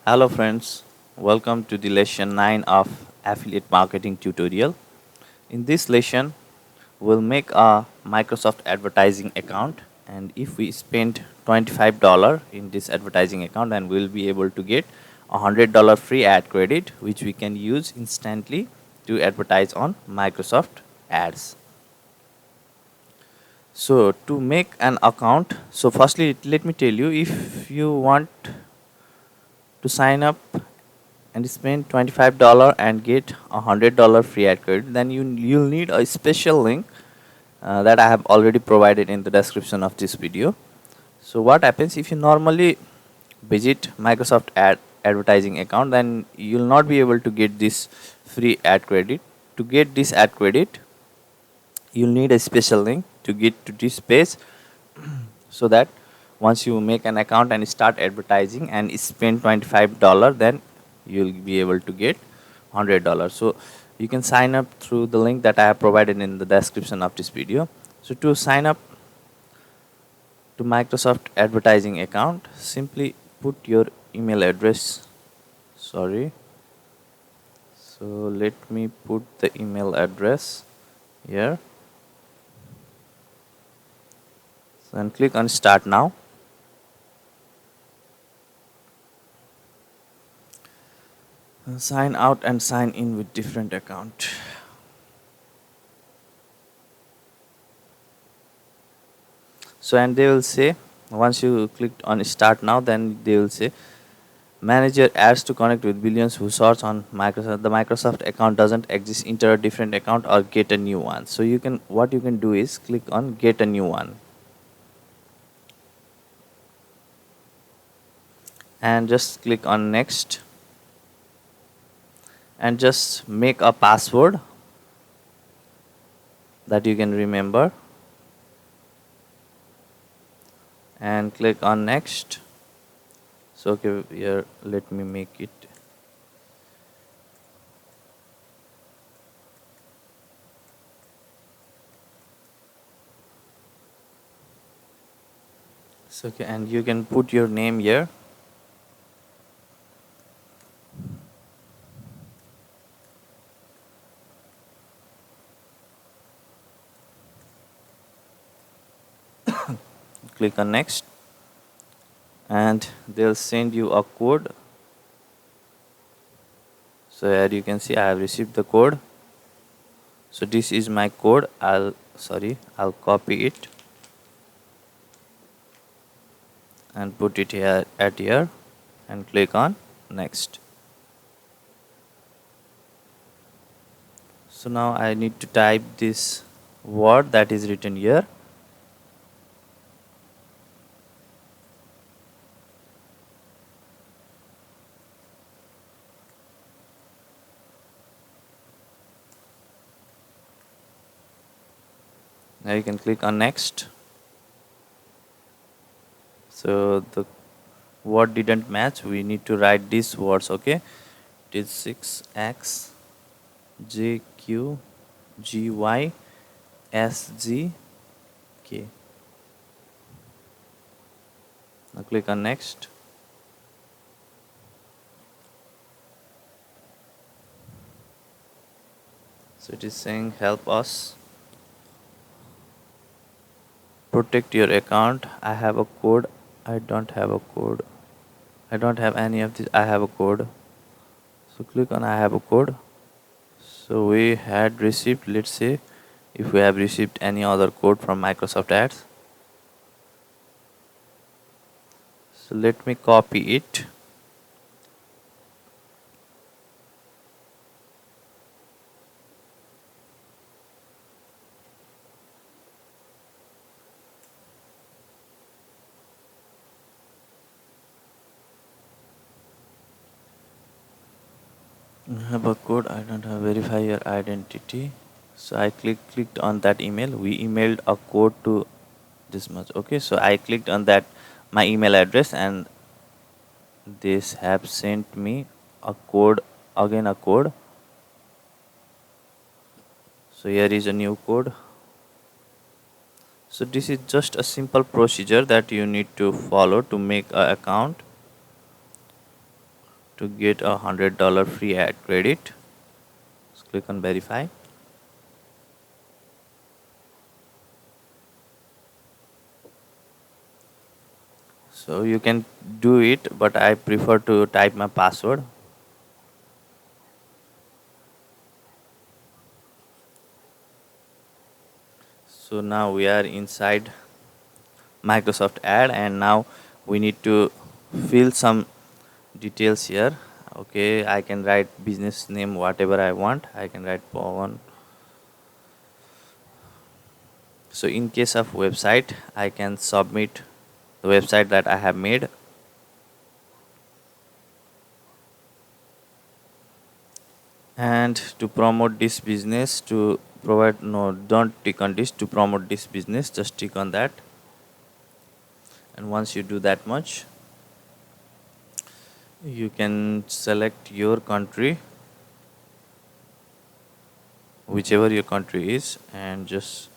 Hello friends, welcome to the lesson 9 of affiliate marketing tutorial. In this lesson, we'll make a Microsoft advertising account, and if we spend $25 in this advertising account, then we'll be able to get $100 free ad credit which we can use instantly to advertise on Microsoft ads. So to make an account, so firstly let me tell you, if you want to sign up and spend $25 and get $100 free ad credit, then you'll need a special link that I have already provided in the description of this video. So what happens if you normally visit Microsoft advertising account, then you'll not be able to get this free ad credit. To get this ad credit, you'll need a special link to get to this page, so that once you make an account and start advertising and spend $25, then you'll be able to get $100. So you can sign up through the link that I have provided in the description of this video. So to sign up to Microsoft advertising account, simply put your email address. Sorry, so let me put the email address here. So and click on start now. Sign out and sign in with different account. So and they will say, once you click on start now, then they will say manage your ads to connect with billions who search on Microsoft. The Microsoft account doesn't exist, enter a different account or get a new one. So you can, what you can do is click on get a new one and just click on next and just make a password that you can remember and click on next. So okay, here let me make it. So okay, and you can put your name here. Click on next and they'll send you a code. So here you can see I have received the code. So this is my code. I'll copy it and put it here at here and click on next. So now I need to type this word that is written here. Now you can click on next. So the word didn't match, we need to write these words. Okay, it is 6x JQ GY SGK. Now click on next. So it is saying help us protect your account. I have a code. I don't have a code. I don't have any of this. I have a code. So click on I have a code. So we had received, let's say if we have received any other code from Microsoft Ads. So let me copy it. I have a code. I don't have verify your identity. So I clicked on that email. We emailed a code to this much. Okay, so I clicked on that my email address and this have sent me a code, again a code. So here is a new code. So this is just a simple procedure that you need to follow to make an account. to get $100 free ad credit. Just click on verify. So you can do it, but I prefer to type my password. So now we are inside Microsoft Ad, and now we need to fill some details here. Okay, I can write business name whatever I want. I can write Pawan. So in case of website, I can submit the website that I have made. And to promote this business, to provide, no, don't tick on this. To promote this business, just tick on that. And once you do that much, you can select your country, whichever your country is, and just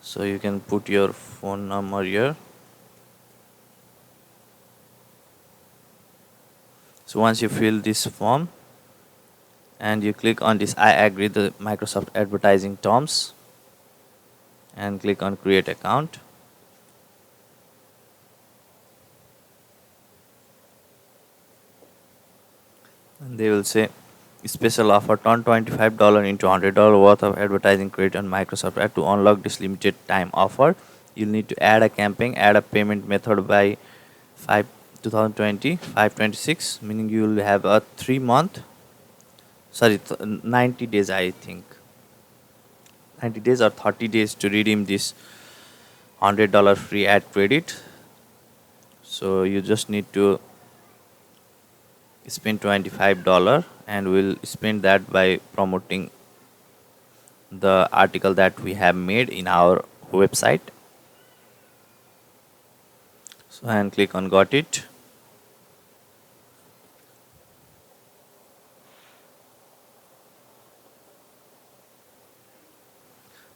so you can put your phone number here. So once you fill this form and you click on this I agree the Microsoft advertising terms and click on create account. And they will say special offer, turn $25 into $100 worth of advertising credit on Microsoft Ad. To unlock this limited time offer, you'll need to add a campaign, add a payment method by 5 2020 526, meaning you will have a 3 month, sorry, 90 days, I think 90 days or 30 days to redeem this $100 free ad credit. So you just need to spend $25 and we'll spend that by promoting the article that we have made in our website. So and click on got it.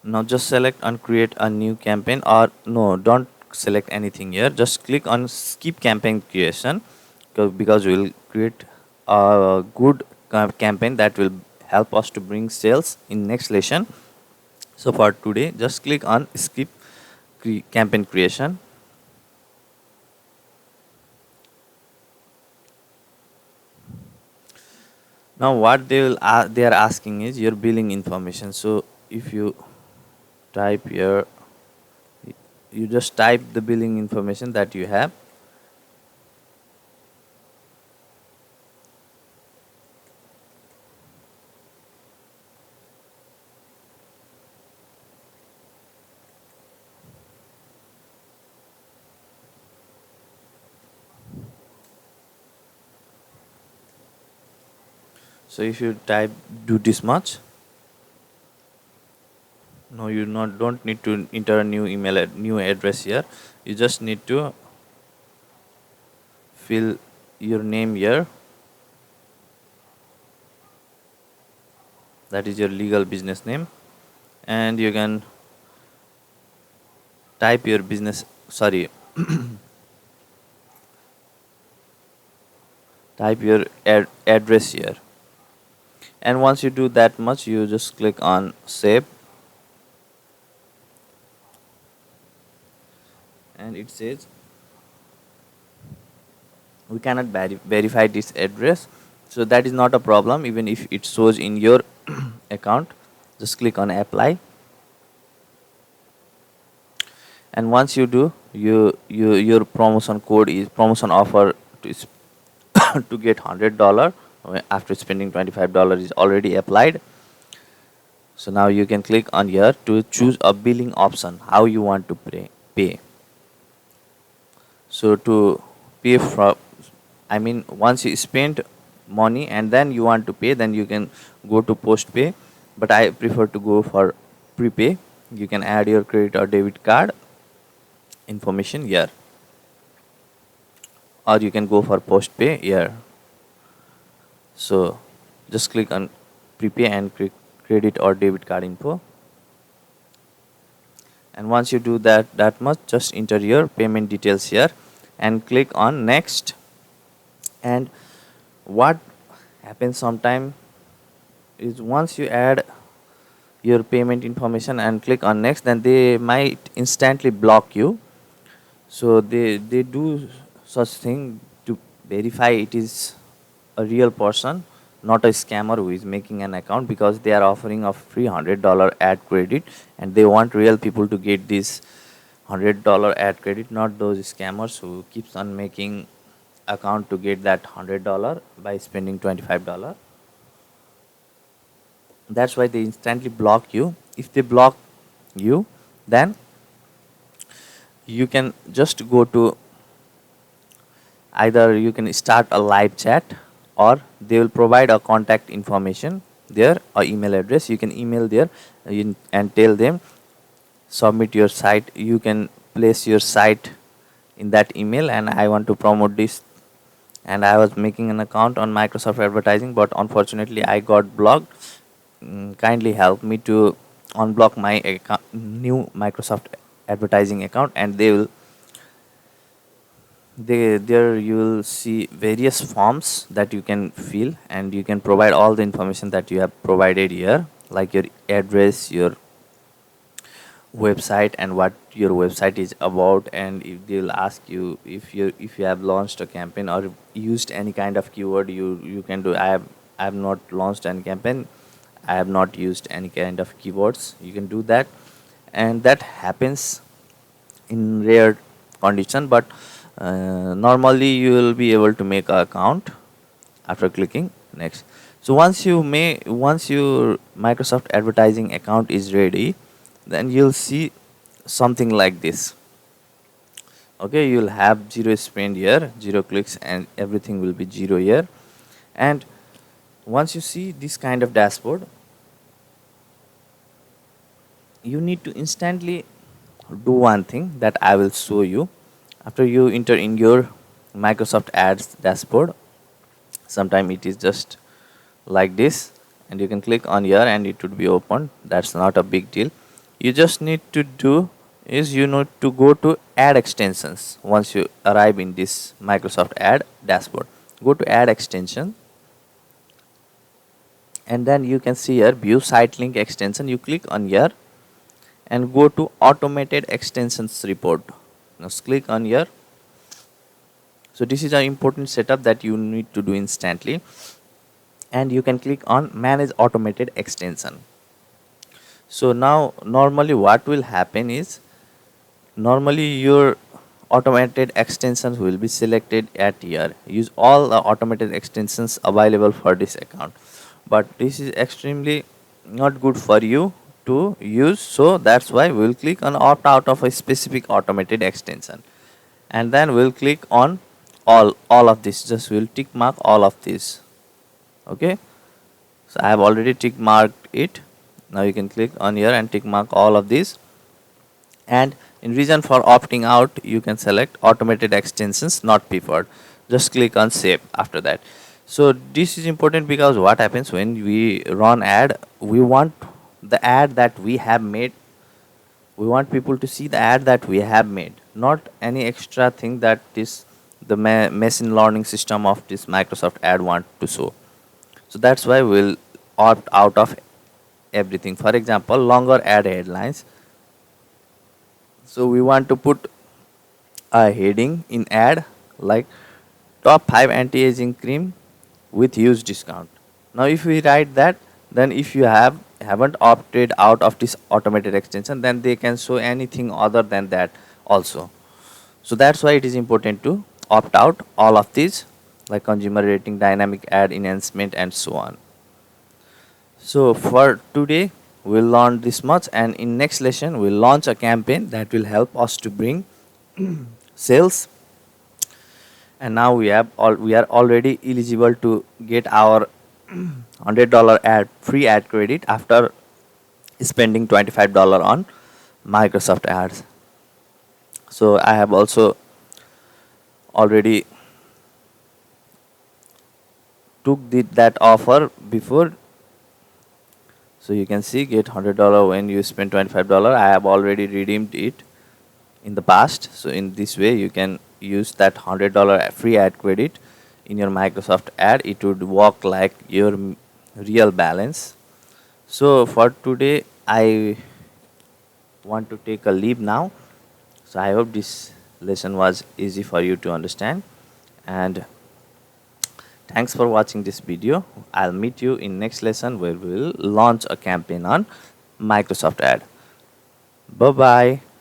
Now just select and create a new campaign, or no, don't select anything here, just click on skip campaign creation, because we will create a good campaign that will help us to bring sales in next lesson. So for today just click on skip campaign creation. Now what they are asking is your billing information. So if you type here, you just type the billing information that you have. So if you type do this much, no, you not don't need to enter a new new address here. You just need to fill your name here, that is your legal business name, and you can type your business, sorry, type your address here. And once you do that much, you just click on save, and it says we cannot verify this address. So that is not a problem, even if it shows in your account. Just click on apply, and once you do, your promotion code is promotion offer to to get $100 after spending $25 is already applied. So now you can click on here to choose a billing option, how you want to pay. So to pay for, I mean, once you spend money and then you want to pay, then you can go to post pay, but I prefer to go for prepay. You can add your credit or debit card information here, or you can go for post pay here. So just click on prepay and click credit or debit card info. And once you do that much, just enter your payment details here and click on next. And what happens sometime is once you add your payment information and click on next, then they might instantly block you. So they do such thing to verify it is a real person, not a scammer who is making an account, because they are offering a free $100 ad credit, and they want real people to get this $100 ad credit, not those scammers who keeps on making account to get that $100 by spending $25. That's why they instantly block you. If they block you, then you can just go to, either you can start a live chat, or they will provide a contact information there or email address. You can email there and tell them submit your site. You can place your site in that email, and I want to promote this, and I was making an account on Microsoft Advertising, but unfortunately I got blocked. Kindly help me to unblock my new Microsoft Advertising account. And there you will see various forms that you can fill, and you can provide all the information that you have provided here, like your address, your website, and what your website is about. And if they will ask you if you have launched a campaign or used any kind of keyword, you can do. I have not launched any campaign, I have not used any kind of keywords. You can do that, and that happens in rare condition, but normally you will be able to make an account after clicking next. So once your Microsoft Advertising account is ready, then you'll see something like this. Okay, you'll have zero spend here, zero clicks, and everything will be zero here. And once you see this kind of dashboard, you need to instantly do one thing that I will show you. After you enter in your Microsoft Ads dashboard, sometime it is just like this, and you can click on here and it would be open. That's not a big deal. You just need to do is you need to go to add extensions. Once you arrive in this Microsoft Ad dashboard, go to add extension, and then you can see here view site link extension. You click on here and go to automated extensions report. Now click on here. So this is an important setup that you need to do instantly, and you can click on manage automated extension. So now normally what will happen is, normally your automated extensions will be selected at here. Use all the automated extensions available for this account, but this is extremely not good for you to use. So that's why we'll click on opt out of a specific automated extension, and then we'll click on all of this. Just we'll tick mark all of this. Okay, so I have already tick marked it. Now you can click on here and tick mark all of these, and in reason for opting out, you can select automated extensions not preferred. Just click on save after that. So this is important because what happens when we run ad, we want the ad that we have made, we want people to see the ad that we have made, not any extra thing that this the machine learning system of this Microsoft Ad want to show. So that's why we'll opt out of everything. For example, longer ad headlines. So we want to put a heading in ad like top 5 anti-aging cream with huge discount. Now if we write that, then if you haven't opted out of this automated extension, then they can show anything other than that also. So that's why it is important to opt out all of these, like consumer rating, dynamic ad enhancement, and so on. So for today we'll learn this much, and in next lesson we'll launch a campaign that will help us to bring sales. And now we are already eligible to get our $100 ad free ad credit after spending $25 on Microsoft Ads. So I have also already took that offer before. So you can see get $100 when you spend $25. I have already redeemed it in the past. So in this way you can use that $100 free ad credit in your Microsoft ad. It would work like your real balance. So for today I want to take a leave now. So I hope this lesson was easy for you to understand, and thanks for watching this video. I'll meet you in next lesson where we will launch a campaign on Microsoft ad. Bye bye.